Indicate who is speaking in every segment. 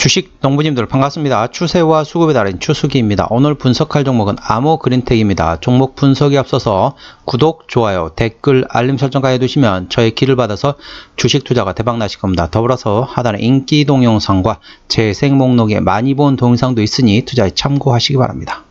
Speaker 1: 주식 농부님들 반갑습니다. 추세와 수급에 달인 추수기입니다. 오늘 분석할 종목은 아모그린텍입니다. 종목 분석에 앞서서 구독, 좋아요, 댓글, 알림 설정까지 해두시면 저의 길을 받아서 주식 투자가 대박 나실 겁니다. 더불어서 하단에 인기 동영상과 재생 목록에 많이 본 동영상도 있으니 투자에 참고하시기 바랍니다.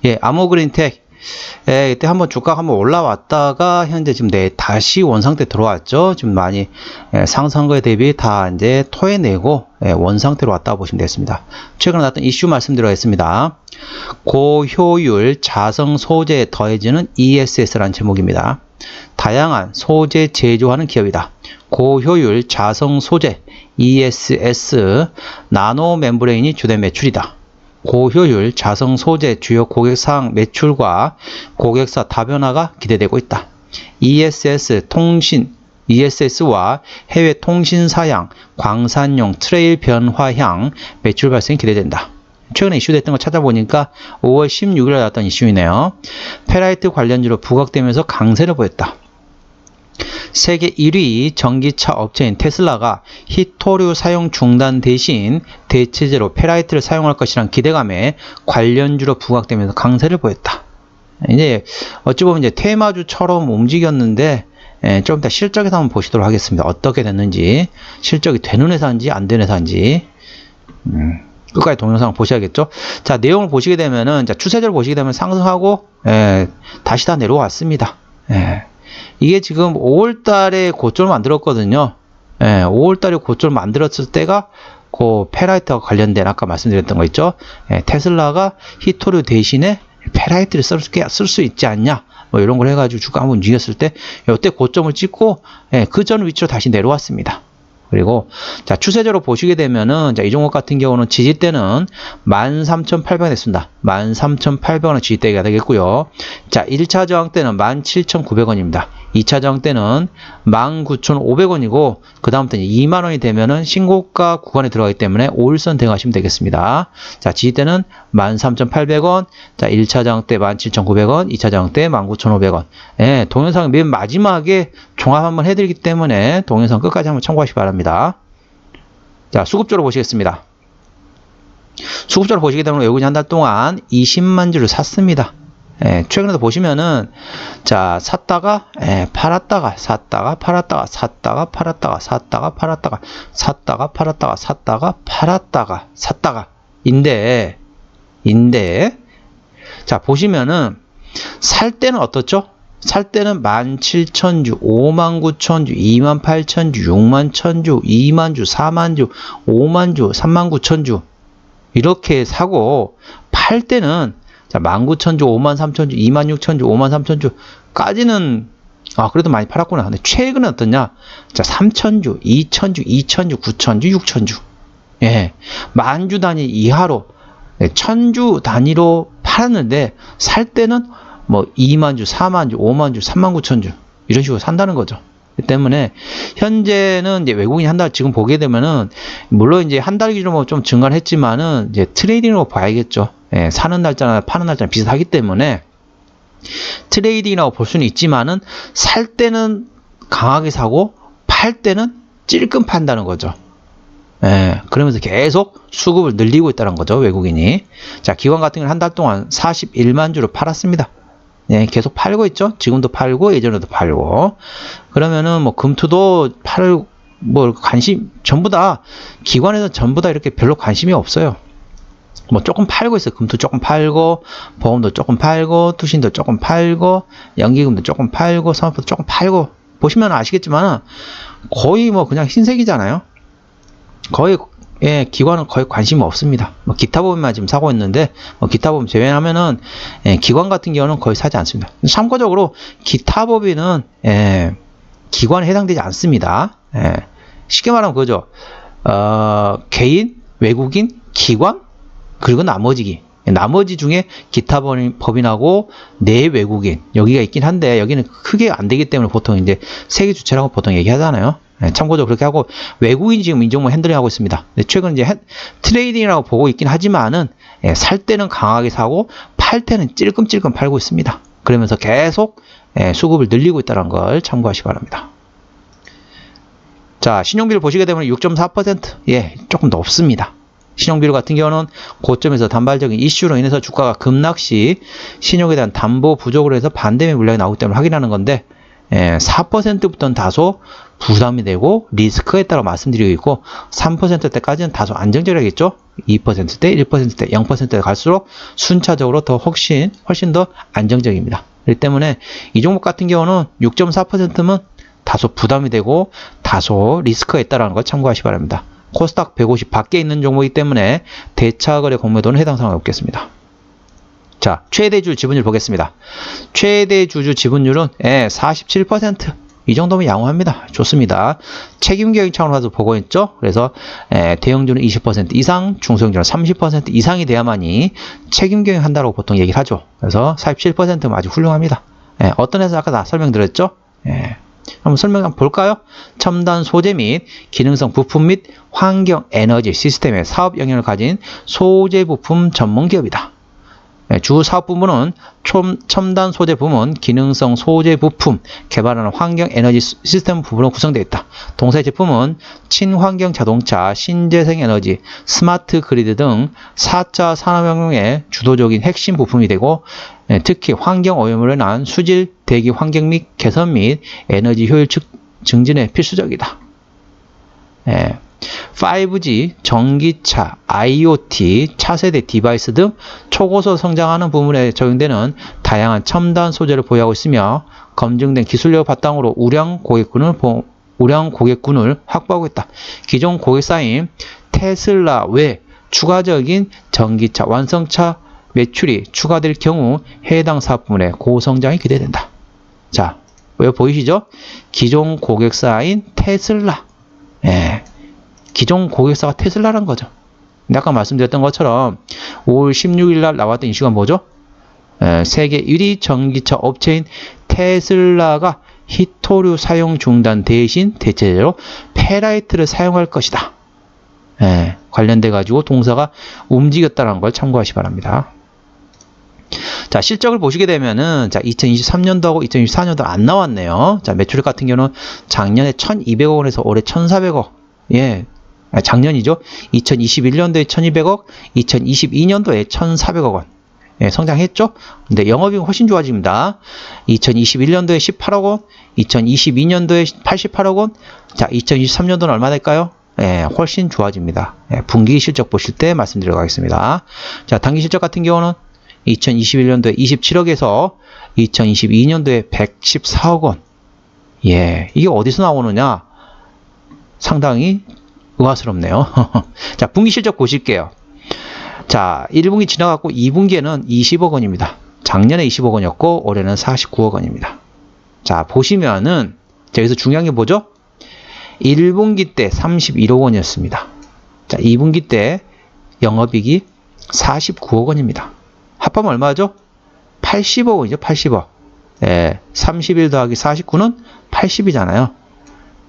Speaker 1: 예, 아모그린텍. 예, 이때 한번 주가가 한번 올라왔다가 현재 지금 다시 원상태 들어왔죠. 지금 많이 상승한 거에 대비 다 이제 토해내고 원상태로 왔다고 보시면 되겠습니다. 최근에 나왔던 이슈 말씀드리겠습니다. 고효율 자성 소재에 더해지는 ESS라는 제목입니다. 다양한 소재 제조하는 기업이다. 고효율 자성 소재 ESS 나노 멤브레인이 주된 매출이다. 고효율 자성 소재 주요 고객사항 매출과 고객사 다변화가 기대되고 있다. ESS와 해외 통신사양, 광산용 트레일 변화향 매출 발생이 기대된다. 최근에 이슈됐던 거 찾아보니까 5월 16일에 나왔던 이슈이네요. 페라이트 관련주로 부각되면서 강세를 보였다. 세계 1위 전기차 업체인 테슬라가 히토류 사용 중단 대신 대체제로 페라이트를 사용할 것이란 기대감에 관련주로 부각되면서 강세를 보였다. 이제 어찌 보면 이제 테마주처럼 움직였는데 좀 이따 실적에서 한번 보시도록 하겠습니다. 어떻게 됐는지, 실적이 되는 회사인지 안 되는 회사인지 끝까지 동영상을 보셔야겠죠. 자, 내용을 보시게 되면은 추세를 보시게 되면 상승하고 다시 다 내려왔습니다. 이게 지금 5월달에 고점을 만들었거든요. 5월달에 고점을 만들었을 때가 그 페라이트와 관련된 아까 말씀드렸던 거 있죠. 테슬라가 히토류 대신에 페라이트를 쓸 수 있지 않냐, 뭐 이런 걸 해가지고 주가 한번 움직였을 때 이때 고점을 찍고 그 전 위치로 다시 내려왔습니다. 그리고 자, 추세적으로 보시게 되면은 이 종목 같은 경우는 지지대는 13,800원 됐습니다. 13,800원의 지지대가 되겠고요. 자, 1차 저항대는 17,900원입니다. 2차 저항대는 19,500원이고 그 다음부터 2만원이 되면은 신고가 구간에 들어가기 때문에 5일선 대응하시면 되겠습니다. 자, 지지대는 13,800원, 자, 1차 저항대 17,900원, 2차 저항대 19,500원. 동영상 맨 마지막에 종합 한번 해드리기 때문에 동영상 끝까지 한번 참고하시기 바랍니다. 자, 수급적으로 보시겠습니다. 수급적으로 보시게 되면 외국인이 한 달 동안 20만 주를 샀습니다. 최근에도 보시면은 자, 샀다가 팔았다가 샀다가 팔았다가 샀다가 팔았다가 샀다가 팔았다가 샀다가 팔았다가 샀다가 팔았다가 샀다가 인데 자, 보시면은 살 때는 어떻죠? 살 때는 17,000주, 59,000주, 28,000주, 61,000주, 2만주, 4만주, 5만주, 39,000주 이렇게 사고, 팔 때는 자, 19,000주, 53,000주, 26,000주, 53,000주까지는 그래도 많이 팔았구나. 근데 최근에 어떠냐? 자, 3,000주, 2,000주, 2,000주, 9,000주, 6,000주. 만주 단위 이하로 1,000주 단위로 팔았는데 살 때는 뭐 2만주, 4만주, 5만주, 39,000주 이런 식으로 산다는 거죠. 때문에 현재는 이제 외국인이 한 달 지금 보게 되면은 물론 이제 한 달 기준으로 좀 증가를 했지만은 이제 트레이딩으로 봐야겠죠. 사는 날짜나 파는 날짜나 비슷하기 때문에 트레이딩이라고 볼 수는 있지만은 살 때는 강하게 사고 팔 때는 찔끔 판다는 거죠. 그러면서 계속 수급을 늘리고 있다는 거죠, 외국인이. 자, 기관 같은 경우는 한 달 동안 41만 주를 팔았습니다. 계속 팔고 있죠. 지금도 팔고 예전에도 팔고. 그러면은 뭐 금투도 전부 다 기관에서 전부 다 이렇게 별로 관심이 없어요. 뭐 조금 팔고 있어요. 금투 조금 팔고, 보험도 조금 팔고, 투신도 조금 팔고, 연기금도 조금 팔고, 사모펀드 조금 팔고. 보시면 아시겠지만 거의 뭐 그냥 흰색이잖아요. 거의 기관은 거의 관심이 없습니다. 뭐 기타 보험만 지금 사고 있는데 기타 보험 제외하면은 기관 같은 경우는 거의 사지 않습니다. 참고적으로 기타 법인은 기관에 해당되지 않습니다. 쉽게 말하면 그거죠. 개인, 외국인, 기관, 그리고 나머지 중에 기타 법인하고 내외국인 여기가 있긴 한데 여기는 크게 안 되기 때문에 보통 이제 세계 주체라고 보통 얘기하잖아요. 참고적으로 그렇게 하고 외국인 지금 인종목 핸들링 하고 있습니다. 최근 이제 트레이딩이라고 보고 있긴 하지만은 살 때는 강하게 사고 팔 때는 찔끔찔끔 팔고 있습니다. 그러면서 계속 수급을 늘리고 있다는 걸 참고하시기 바랍니다. 자, 신용비를 보시게 되면 6.4%. 예, 조금 높습니다. 신용비율 같은 경우는 고점에서 단발적인 이슈로 인해서 주가가 급락시 신용에 대한 담보 부족으로 해서 반대매 물량이 나오기 때문에 확인하는 건데 4%부터는 다소 부담이 되고 리스크에 따라 말씀드리고 있고 3%대까지는 다소 안정적이겠죠. 2%대, 1%대, 0%대 갈수록 순차적으로 더 훨씬 더 안정적입니다. 그렇기 때문에 이 종목 같은 경우는 6.4%면 다소 부담이 되고 다소 리스크가 있다는 걸 참고하시기 바랍니다. 코스닥 150 밖에 있는 종목이기 때문에 대차거래 공매도는 해당 사항이 없겠습니다. 자, 최대주 지분율 보겠습니다. 최대 주주 지분율은 47%. 이 정도면 양호합니다. 좋습니다. 책임경영 차원으로 보고 있죠. 그래서 대형주는 20% 이상, 중소형주는 30% 이상이 돼야만이 책임경영 한다고 보통 얘기를 하죠. 그래서 47%면 아주 훌륭합니다. 어떤 회사 아까 다 설명드렸죠. 한번 설명 한번 볼까요? 첨단 소재 및 기능성 부품 및 환경 에너지 시스템의 사업 영역을 가진 소재 부품 전문 기업이다. 주 사업 부문은 첨단 소재 부문, 기능성 소재 부품, 개발하는 환경 에너지 시스템 부분으로 구성되어 있다. 동사의 제품은 친환경 자동차, 신재생 에너지, 스마트 그리드 등 4차 산업혁명의 주도적인 핵심 부품이 되고 특히 환경 오염으로 인한 수질, 대기 환경 및 개선 및 에너지 효율 증진에 필수적이다. 5G, 전기차, IoT, 차세대 디바이스 등 초고속 성장하는 부문에 적용되는 다양한 첨단 소재를 보유하고 있으며 검증된 기술력을 바탕으로 우량 고객군을 확보하고 있다. 기존 고객사인 테슬라 외 추가적인 전기차, 완성차 매출이 추가될 경우 해당 사업 부문의 고성장이 기대된다. 자, 왜 보이시죠? 기존 고객사인 테슬라. 기존 고객사가 테슬라란 거죠. 아까 말씀드렸던 것처럼 5월 16일 날 나왔던 이슈가 뭐죠? 세계 1위 전기차 업체인 테슬라가 히토류 사용 중단 대신 대체제로 페라이트를 사용할 것이다. 관련돼 가지고 동사가 움직였다는 걸 참고하시기 바랍니다. 자, 실적을 보시게 되면은, 자, 2023년도하고 2024년도 안 나왔네요. 자, 매출 같은 경우는 작년에 1,200억 원에서 올해 1,400억. 작년이죠. 2021년도에 1,200억, 2022년도에 1,400억 원. 성장했죠? 근데 영업이익은 훨씬 좋아집니다. 2021년도에 18억 원, 2022년도에 88억 원. 자, 2023년도는 얼마 될까요? 훨씬 좋아집니다. 분기 실적 보실 때 말씀드려 가겠습니다. 자, 단기 실적 같은 경우는 2021년도에 27억에서 2022년도에 114억 원. 이게 어디서 나오느냐? 상당히 의아스럽네요. 자, 분기 실적 보실게요. 자, 1분기 지나갔고 2분기에는 20억 원입니다. 작년에 20억 원이었고 올해는 49억 원입니다. 자, 보시면은 여기서 중요한 게 뭐죠? 1분기 때 31억 원이었습니다. 자, 2분기 때 영업이익이 49억 원입니다. 합하면 얼마죠? 80억 원이죠. 80억. 31 더하기 49는 80이잖아요.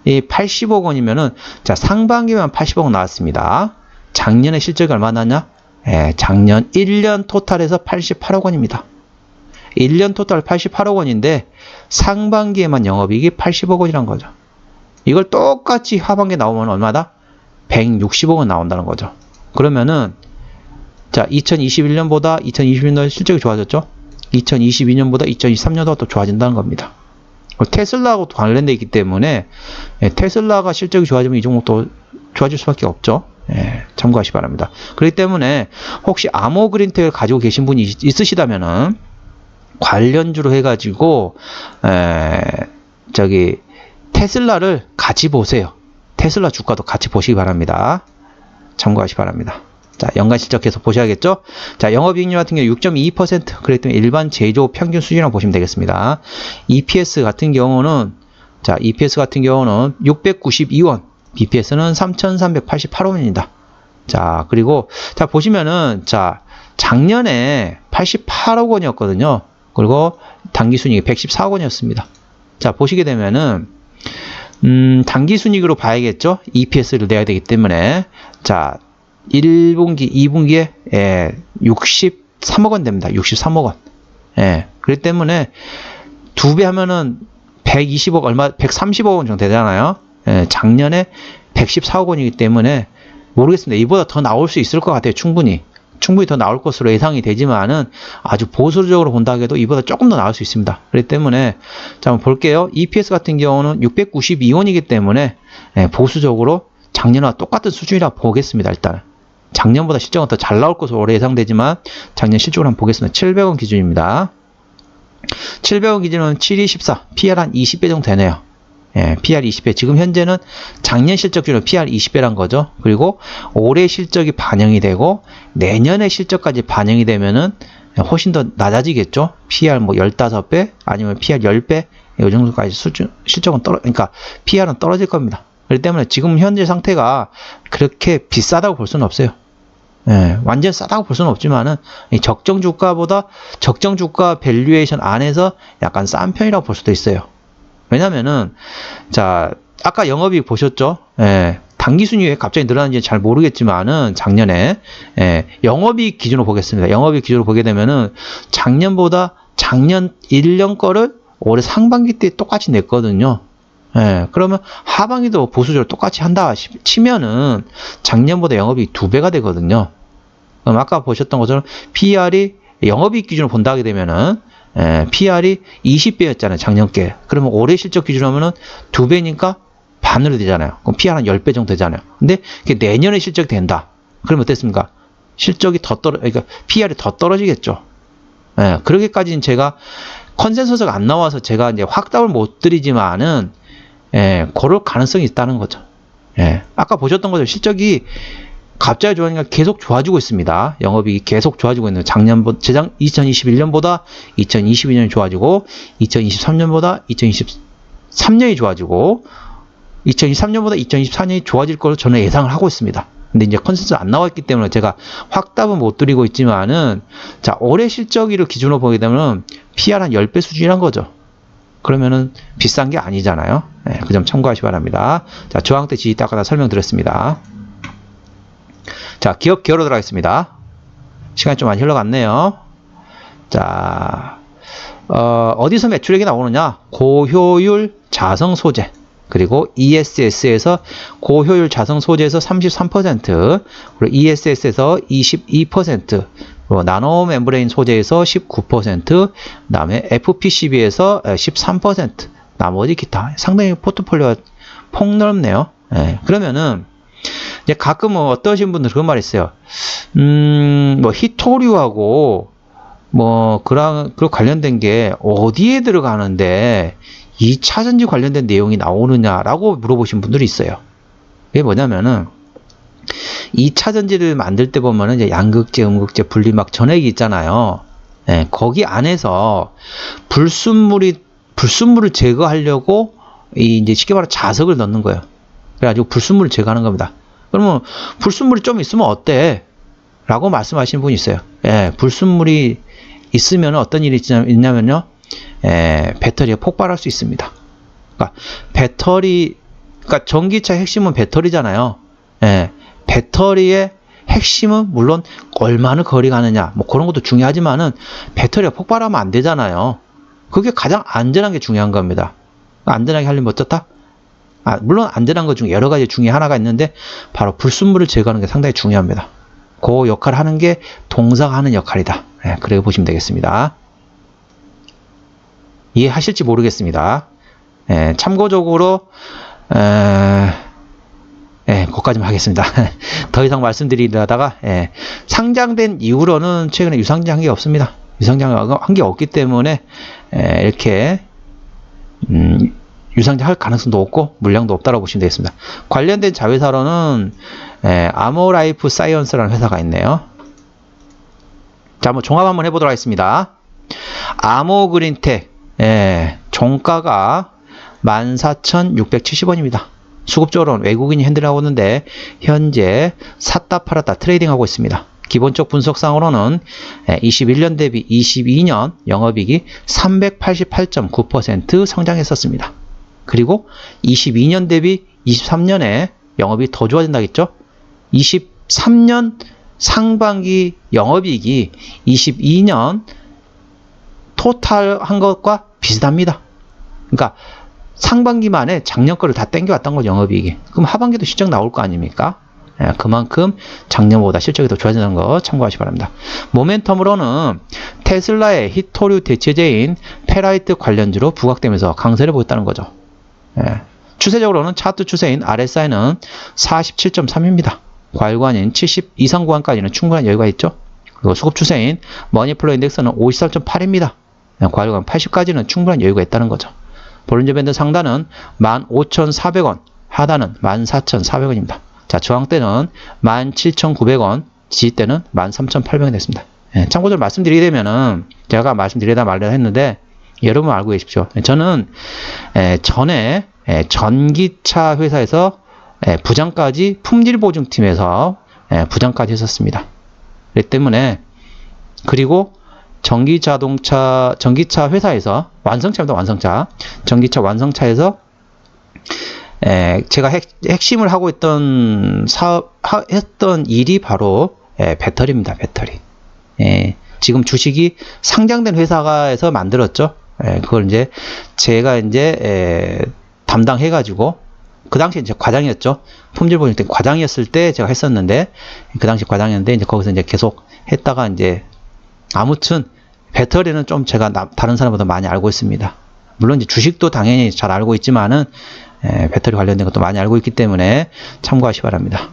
Speaker 1: 이 80억 원이면은, 자, 상반기만 80억 원 나왔습니다. 작년에 실적이 얼마 나왔냐? 작년 1년 토탈에서 88억 원입니다. 1년 토탈 88억 원인데, 상반기에만 영업이익이 80억 원이란 거죠. 이걸 똑같이 하반기에 나오면 얼마다? 160억 원 나온다는 거죠. 그러면은, 자, 2021년보다 2022년도 실적이 좋아졌죠? 2022년보다 2023년도가 또 좋아진다는 겁니다. 테슬라하고 관련되어 있기 때문에 테슬라가 실적이 좋아지면 이 종목도 좋아질 수밖에 없죠. 참고하시기 바랍니다. 그렇기 때문에 혹시 아모그린텍을 가지고 계신 분이 있으시다면은 관련주로 해가지고 테슬라를 같이 보세요. 테슬라 주가도 같이 보시기 바랍니다. 참고하시기 바랍니다. 자, 연간 실적 계속 보셔야겠죠? 자, 영업이익률 같은 경우 6.2%. 그렇기 때문에 일반 제조 평균 수준이라고 보시면 되겠습니다. EPS 같은 경우는, 자, EPS 같은 경우는 692원. BPS는 3,388원입니다. 자, 그리고, 자, 보시면은, 자, 작년에 88억 원이었거든요. 그리고 당기순이익이 114억 원이었습니다. 자, 보시게 되면은, 당기순이익으로 봐야겠죠? EPS를 내야 되기 때문에. 자, 1분기, 2분기에 63억 원 됩니다. 63억 원. 그렇기 때문에 2배 하면은 120억 얼마, 130억 원 정도 되잖아요. 작년에 114억 원이기 때문에 모르겠습니다. 이보다 더 나올 수 있을 것 같아요. 충분히 더 나올 것으로 예상이 되지만은 아주 보수적으로 본다 해도 이보다 조금 더 나올 수 있습니다. 그렇기 때문에 자, 한번 볼게요. EPS 같은 경우는 692원이기 때문에 보수적으로 작년과 똑같은 수준이라 보겠습니다. 일단 작년보다 실적은 더 잘 나올 것으로 올해 예상되지만 작년 실적을 한번 보겠습니다. 700원 기준입니다. 700원 기준은 7214, PR 한 20배 정도 되네요. PR 20배. 지금 현재는 작년 실적 기준으로 PR 20배란 거죠. 그리고 올해 실적이 반영이 되고 내년의 실적까지 반영이 되면은 훨씬 더 낮아지겠죠. PR 뭐 15배 아니면 PR 10배 이 정도까지 실적은 그러니까 PR은 떨어질 겁니다. 그렇기 때문에 지금 현재 상태가 그렇게 비싸다고 볼 수는 없어요. 완전 싸다고 볼 수는 없지만은 적정 주가 밸류에이션 안에서 약간 싼 편이라고 볼 수도 있어요. 왜냐면은 자 아까 영업이익 보셨죠? 당기 순이익 왜 갑자기 늘어나는지 잘 모르겠지만은 작년에 영업이익 기준으로 보겠습니다. 영업이익 기준으로 보게 되면은 작년보다 작년 1년 거를 올해 상반기 때 똑같이 냈거든요. 그러면 하반기도 보수적으로 똑같이 한다 치면은 작년보다 영업이익 2배가 되거든요. 그럼 아까 보셨던 것처럼 PR이 영업이익 기준으로 본다 하게 되면은 PR이 20배였잖아요. 작년께. 그러면 올해 실적 기준으로 하면은 2배니까 반으로 되잖아요. 그럼 PR은 10배 정도 되잖아요. 근데 그게 내년에 실적이 된다. 그러면 어땠습니까? 실적이 그러니까 PR이 더 떨어지겠죠. 그러기까지는 제가 컨센서스가 안 나와서 제가 이제 확답을 못 드리지만은 그럴 가능성이 있다는 거죠. 아까 보셨던 것처럼 실적이 갑자기 좋아지니까 계속 좋아지고 있습니다. 영업이익이 계속 좋아지고 있는 2021년보다 2022년이 좋아지고 2023년보다 2023년이 좋아지고 2023년보다 2024년이 좋아질 걸로 저는 예상을 하고 있습니다. 근데 이제 컨센서스 안 나와 있기 때문에 제가 확답은 못 드리고 있지만은 자 올해 실적을 기준으로 보게 되면 PR 한 10배 수준이란 거죠. 그러면은 비싼 게 아니잖아요. 그 점 참고하시기 바랍니다. 자, 저항대 지지 닦아다 설명드렸습니다. 자, 기업 기어로 들어가겠습니다. 시간이 좀 많이 흘러갔네요. 자, 어디서 매출액이 나오느냐? 고효율 자성 소재. 그리고 ESS에서 고효율 자성 소재에서 33%, 그리고 ESS에서 22%, 그리고 나노 멤브레인 소재에서 19%, 그다음에 FPCB에서 13%, 나머지 기타. 상당히 포트폴리오가 폭넓네요. 그러면은 이제 가끔 어떠신 분들 그런 말 있어요. 뭐 히토류하고 뭐 그런 관련된 게 어디에 들어가는데 2차전지 관련된 내용이 나오느냐라고 물어보신 분들이 있어요. 이게 뭐냐면은 2차전지를 만들 때 보면은 이제 양극재, 음극재, 분리막, 전해기 있잖아요. 거기 안에서 불순물을 제거하려고 이제 쉽게 말해 자석을 넣는 거예요. 그래가지고 불순물을 제거하는 겁니다. 그러면 불순물이 좀 있으면 어때? 라고 말씀하시는 분이 있어요. 불순물이 있으면 어떤 일이 있냐면요. 배터리가 폭발할 수 있습니다. 그러니까 전기차 핵심은 배터리잖아요. 배터리의 핵심은 물론 얼마나 거리 가느냐, 뭐 그런 것도 중요하지만은 배터리가 폭발하면 안 되잖아요. 그게 가장 안전한 게 중요한 겁니다. 안전하게 하려면 어떻다? 물론 안전한 것 중에 여러 가지 중에 하나가 있는데 바로 불순물을 제거하는 게 상당히 중요합니다. 그 역할을 하는 게 동사가 하는 역할이다. 그렇게 보시면 되겠습니다. 이해하실지 모르겠습니다. 참고적으로 거기까지만 하겠습니다. 더 이상 말씀드리려다가 상장된 이후로는 최근에 유상증 한 게 없습니다. 유상증 한 게 없기 때문에 이렇게 유상증 할 가능성도 없고 물량도 없다고 보시면 되겠습니다. 관련된 자회사로는 아모라이프 사이언스라는 회사가 있네요. 자, 한번 종합 한번 해보도록 하겠습니다. 아모그린텍 종가가 14,670원입니다. 수급적으로는 외국인이 핸들하고 있는데 현재 샀다 팔았다 트레이딩하고 있습니다. 기본적 분석상으로는 21년 대비 22년 영업이익이 388.9% 성장했었습니다. 그리고 22년 대비 23년에 영업이 더 좋아진다겠죠? 23년 상반기 영업이익이 22년 토탈 한 것과 비슷합니다. 그러니까 상반기만에 작년 거를 다 땡겨왔던 거죠, 영업이익이. 그럼 하반기도 실적 나올 거 아닙니까? 예, 그만큼 작년보다 실적이 더 좋아지는 거 참고하시기 바랍니다. 모멘텀으로는 테슬라의 히토류 대체제인 페라이트 관련주로 부각되면서 강세를 보였다는 거죠. 예, 추세적으로는 차트 추세인 RSI는 47.3입니다. 과일관인 70 이상 구간까지는 충분한 여유가 있죠. 그리고 수급 추세인 머니플로 인덱스는 53.8입니다. 과일관 80까지는 충분한 여유가 있다는 거죠. 볼린저 밴드 상단은 15,400원, 하단은 14,400원입니다. 자, 저항대는 17,900원, 지지대는 13,800원 됐습니다. 예, 참고적으로 말씀드리게 되면은, 제가 말씀드리다 말려 했는데, 여러분 알고 계십시오. 저는, 전에, 전기차 회사에서, 부장까지 품질보증팀에서, 부장까지 했었습니다. 그렇기 때문에, 그리고, 전기차 회사에서, 완성차입니다, 완성차. 전기차 완성차에서, 제가 핵심을 하고 있던 했던 일이 바로 배터리입니다. 배터리. 지금 주식이 상장된 회사에서 만들었죠. 그걸 이제 제가 이제 담당해가지고 그 당시에 이제 과장이었죠. 품질보증 때 과장이었을 때 제가 했었는데 그 당시 과장이었는데 이제 거기서 이제 계속 했다가 이제 아무튼 배터리는 좀 제가 다른 사람보다 많이 알고 있습니다. 물론 이제 주식도 당연히 잘 알고 있지만은 배터리 관련된 것도 많이 알고 있기 때문에 참고하시기 바랍니다.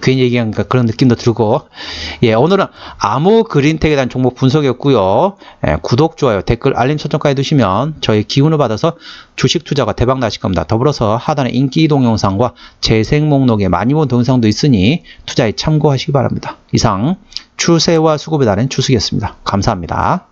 Speaker 1: 괜히 얘기하니까 그런 느낌도 들고, 오늘은 암호 그린텍에 대한 종목 분석이었고요. 구독, 좋아요, 댓글, 알림 설정까지 해두시면 저희 기운을 받아서 주식 투자가 대박 나실 겁니다. 더불어서 하단에 인기 동영상과 재생 목록에 많이 본 동영상도 있으니 투자에 참고하시기 바랍니다. 이상 추세와 수급에 달인 추석이었습니다. 감사합니다.